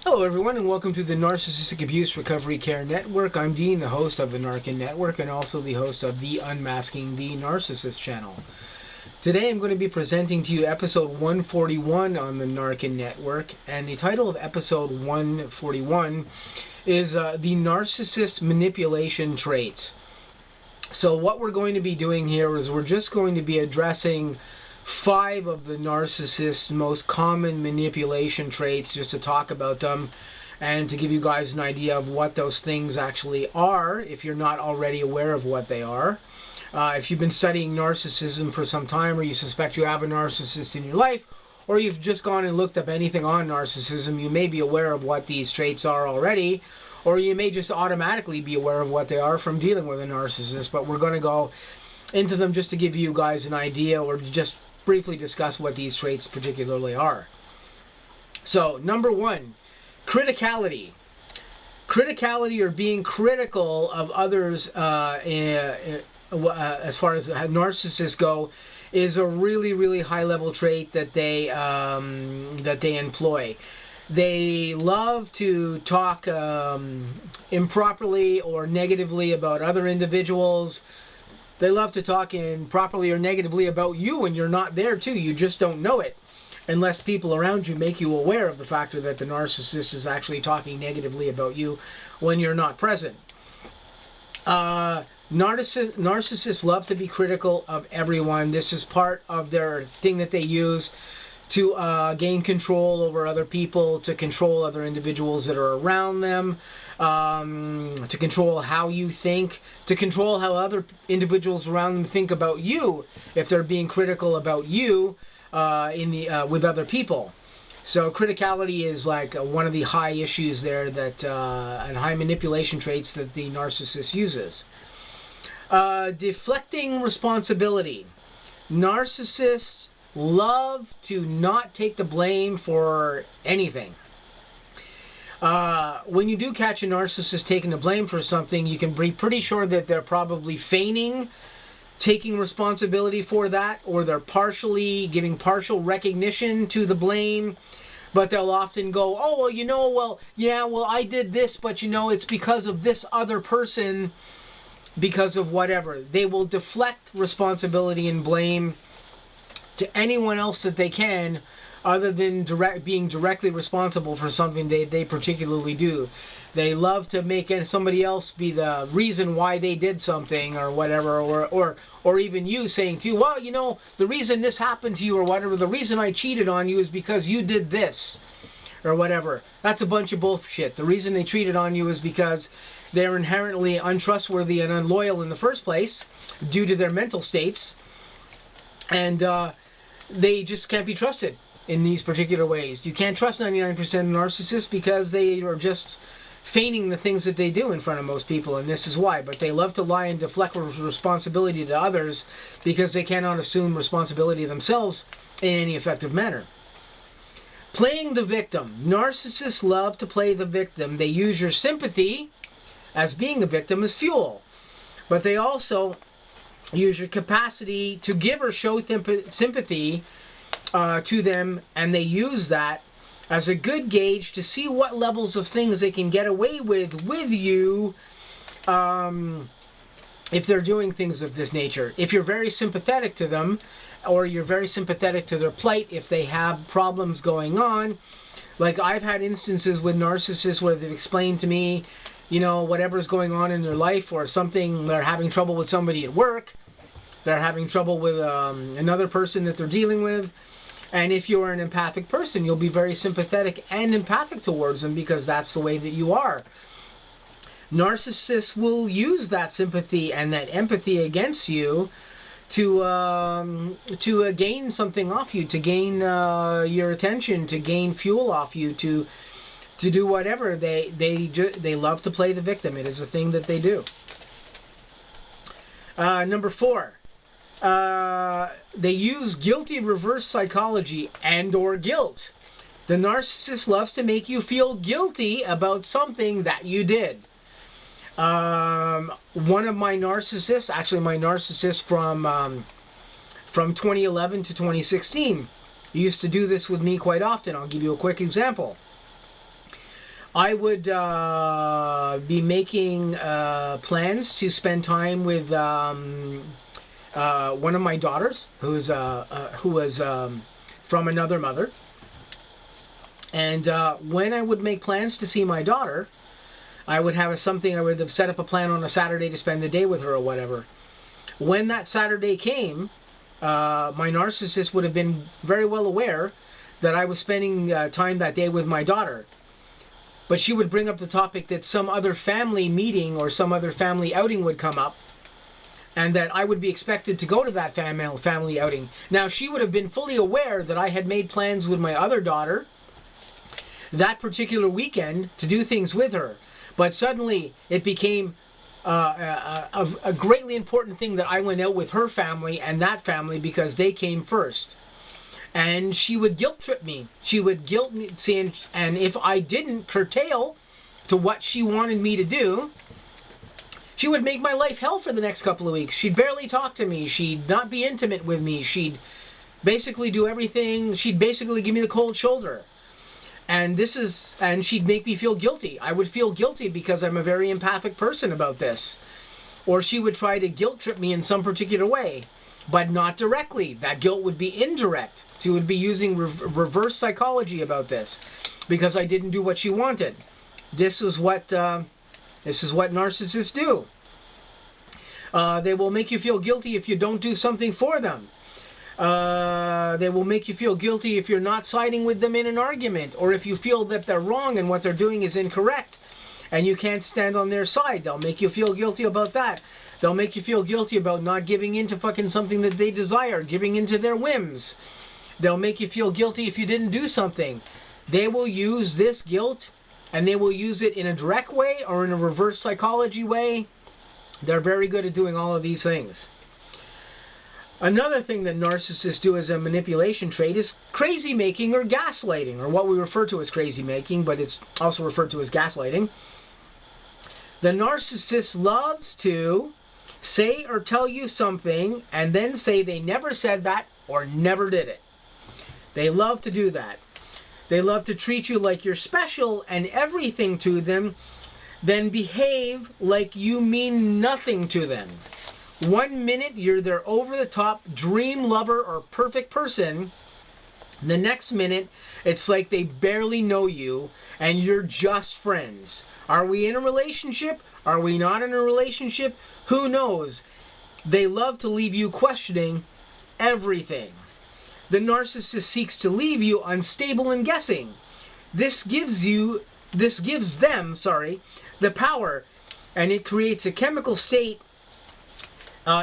Hello everyone, and welcome to the Narcissistic Abuse Recovery Care Network. I'm Dean, the host of the N.A.R.C.N Network and also the host of the Unmasking the Narcissist channel. Today I'm going to be presenting to you episode 141 on the N.A.R.C.N Network, and the title of episode 141 is the Narcissist Manipulation Traits. So what we're going to be doing here is we're just going to be addressing 5 of the narcissist's most common manipulation traits, just to talk about them and to give you guys an idea of what those things actually are, if you're not already aware of what they are. If you've been studying narcissism for some time, or you suspect you have a narcissist in your life, or you've just gone and looked up anything on narcissism, you may be aware of what these traits are already, or you may just automatically be aware of what they are from dealing with a narcissist. But we're going to go into them just to give you guys an idea, or just briefly discuss what these traits particularly are. So, number 1, criticality. Criticality, or being critical of others as far as narcissists go, is a really high level trait that they employ. They love to talk improperly or negatively about other individuals. They love to talk improperly or negatively about you when you're not there too. You just don't know it unless people around you make you aware of the fact that the narcissist is actually talking negatively about you when you're not present. Narcissists love to be critical of everyone. This is part of their thing that they use to gain control over other people, to control other individuals that are around them, to control how you think, to control how other individuals around them think about you if they're being critical about you with other people. So criticality is like one of the high issues there, and high manipulation traits that the narcissist uses. Deflecting responsibility. Narcissists love to not take the blame for anything. When you do catch a narcissist taking the blame for something, you can be pretty sure that they're probably feigning taking responsibility for that, or they're giving partial recognition to the blame. But they'll often go, oh, well, I did this, but it's because of this other person, because of whatever. They will deflect responsibility and blame to anyone else that they can, other than being directly responsible for something they particularly do. They love to make somebody else be the reason why they did something or whatever, or even you saying to you, well, the reason this happened to you or whatever, the reason I cheated on you is because you did this or whatever. That's a bunch of bullshit. The reason they cheated on you is because they're inherently untrustworthy and unloyal in the first place due to their mental states, and they just can't be trusted in these particular ways. You can't trust 99% of narcissists because they are just feigning the things that they do in front of most people, and this is why. But they love to lie and deflect responsibility to others because they cannot assume responsibility themselves in any effective manner. Playing the victim. Narcissists love to play the victim. They use your sympathy as being a victim as fuel, but they also use your capacity to give or show sympathy to them, and they use that as a good gauge to see what levels of things they can get away with you if they're doing things of this nature. If you're very sympathetic to them, or you're very sympathetic to their plight, if they have problems going on, like I've had instances with narcissists where they've explained to me, whatever's going on in their life, or something, they're having trouble with somebody at work, they're having trouble with another person that they're dealing with, and if you're an empathic person, you'll be very sympathetic and empathic towards them because that's the way that you are. Narcissists will use that sympathy and that empathy against you to gain something off you, to gain your attention, to gain fuel off you, to do whatever. They love to play the victim. It is a thing that they do. Number 4. They use guilty reverse psychology and/or guilt. The narcissist loves to make you feel guilty about something that you did. One of my narcissists, actually my narcissist from 2011 to 2016, used to do this with me quite often. I'll give you a quick example. I would be making plans to spend time with one of my daughters, who was from another mother. And when I would make plans to see my daughter, I would have I would have set up a plan on a Saturday to spend the day with her or whatever. When that Saturday came, my narcissist would have been very well aware that I was spending time that day with my daughter. But she would bring up the topic that some other family meeting or some other family outing would come up, and that I would be expected to go to that family outing. Now, she would have been fully aware that I had made plans with my other daughter that particular weekend to do things with her. But suddenly, it became a greatly important thing that I went out with her family and that family because they came first. And she would guilt trip me. She would guilt me, and if I didn't curtail to what she wanted me to do, she would make my life hell for the next couple of weeks. She'd barely talk to me. She'd not be intimate with me. She'd basically do everything. She'd basically give me the cold shoulder. And she'd make me feel guilty. I would feel guilty because I'm a very empathic person about this. Or she would try to guilt trip me in some particular way. But not directly. That guilt would be indirect. She would be using reverse psychology about this, because I didn't do what she wanted. This is what narcissists do. They will make you feel guilty if you don't do something for them. They will make you feel guilty if you're not siding with them in an argument, or if you feel that they're wrong and what they're doing is incorrect, and you can't stand on their side. They'll make you feel guilty about that. They'll make you feel guilty about not giving in to fucking something that they desire, giving in to their whims. They'll make you feel guilty if you didn't do something. They will use this guilt, and they will use it in a direct way or in a reverse psychology way. They're very good at doing all of these things. Another thing that narcissists do as a manipulation trait is crazy making or gaslighting, or what we refer to as crazy making, but it's also referred to as gaslighting. The narcissist loves to say or tell you something and then say they never said that or never did it. They love to do that. They love to treat you like you're special and everything to them, then behave like you mean nothing to them. 1 minute you're their over-the-top dream lover or perfect person. The next minute it's like they barely know you and you're just friends. Are we in a relationship? Are we not in a relationship? Who knows? They love to leave you questioning everything. The narcissist seeks to leave you unstable and guessing. This gives them, the power, and it creates a chemical state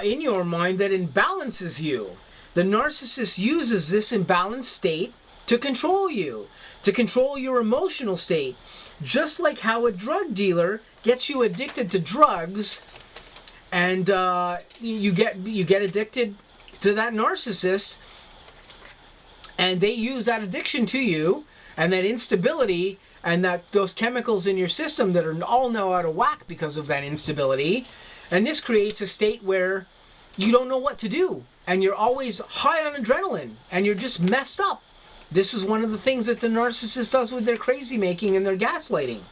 in your mind that imbalances you. The narcissist uses this imbalanced state to control you, to control your emotional state. Just like how a drug dealer gets you addicted to drugs, and you get addicted to that narcissist, and they use that addiction to you, and that instability, and those chemicals in your system that are all now out of whack because of that instability, and this creates a state where you don't know what to do, and you're always high on adrenaline, and you're just messed up. This is one of the things that the narcissist does with their crazy making and their gaslighting.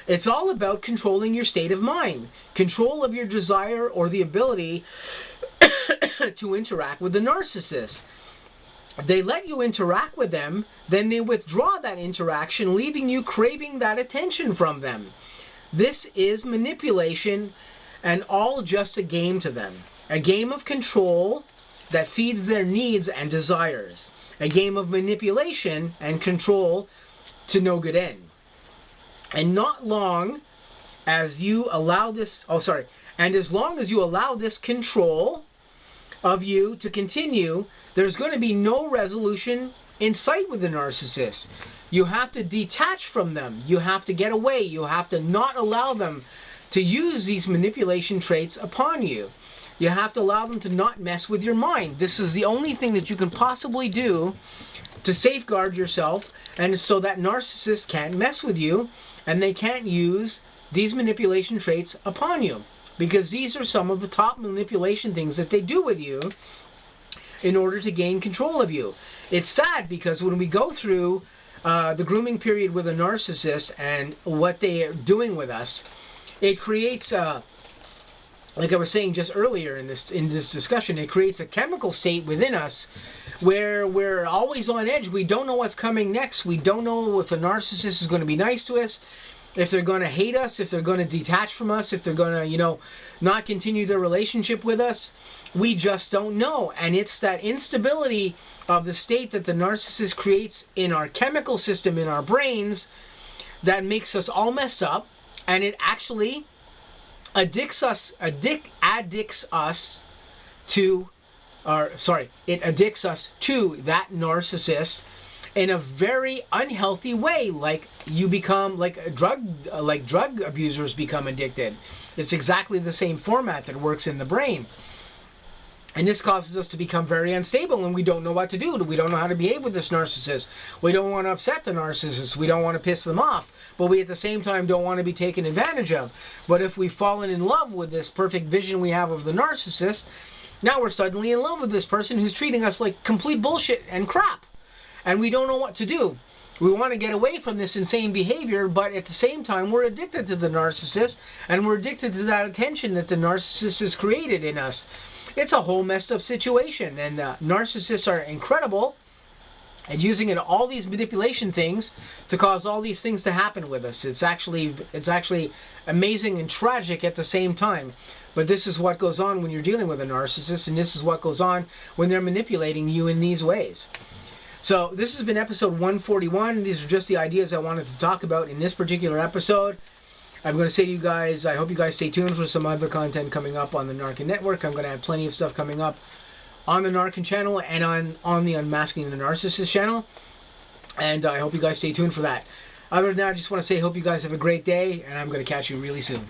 It's all about controlling your state of mind, control of your desire or the ability to interact with the narcissist. They let you interact with them, then they withdraw that interaction, leaving you craving that attention from them. This is manipulation, and all just a game to them. A game of control that feeds their needs and desires. A game of manipulation and control to no good end. And not long as you allow this, and as long as you allow this control of you to continue, there's going to be no resolution in sight with the narcissist. You have to detach from them. You have to get away. You have to not allow them to use these manipulation traits upon you. You have to allow them to not mess with your mind. This is the only thing that you can possibly do to safeguard yourself, and so that narcissists can't mess with you and they can't use these manipulation traits upon you, because these are some of the top manipulation things that they do with you in order to gain control of you. It's sad because when we go through the grooming period with a narcissist and what they are doing with us, it creates like I was saying just earlier in this discussion, it creates a chemical state within us where we're always on edge. We don't know what's coming next. We don't know if the narcissist is going to be nice to us, if they're going to hate us, if they're going to detach from us, if they're going to, you know, not continue their relationship with us. We just don't know. And it's that instability of the state that the narcissist creates in our chemical system, in our brains, that makes us all messed up. And it actually addicts us to that narcissist in a very unhealthy way. Like you become like drug abusers become addicted. It's exactly the same format that works in the brain. And this causes us to become very unstable, and we don't know what to do. We don't know how to behave with this narcissist. We don't want to upset the narcissist. We don't want to piss them off. But we at the same time don't want to be taken advantage of. But if we've fallen in love with this perfect vision we have of the narcissist, now we're suddenly in love with this person who's treating us like complete bullshit and crap. And we don't know what to do. We want to get away from this insane behavior, but at the same time we're addicted to the narcissist, and we're addicted to that attention that the narcissist has created in us. It's a whole messed up situation, and narcissists are incredible at using all these manipulation things to cause all these things to happen with us. It's actually amazing and tragic at the same time. But this is what goes on when you're dealing with a narcissist, and this is what goes on when they're manipulating you in these ways. So this has been episode 141. These are just the ideas I wanted to talk about in this particular episode. I'm going to say to you guys, I hope you guys stay tuned for some other content coming up on the N.A.R.C.N network. I'm going to have plenty of stuff coming up on the N.A.R.C.N channel and on the Unmasking the Narcissist channel. And I hope you guys stay tuned for that. Other than that, I just want to say I hope you guys have a great day, and I'm going to catch you really soon.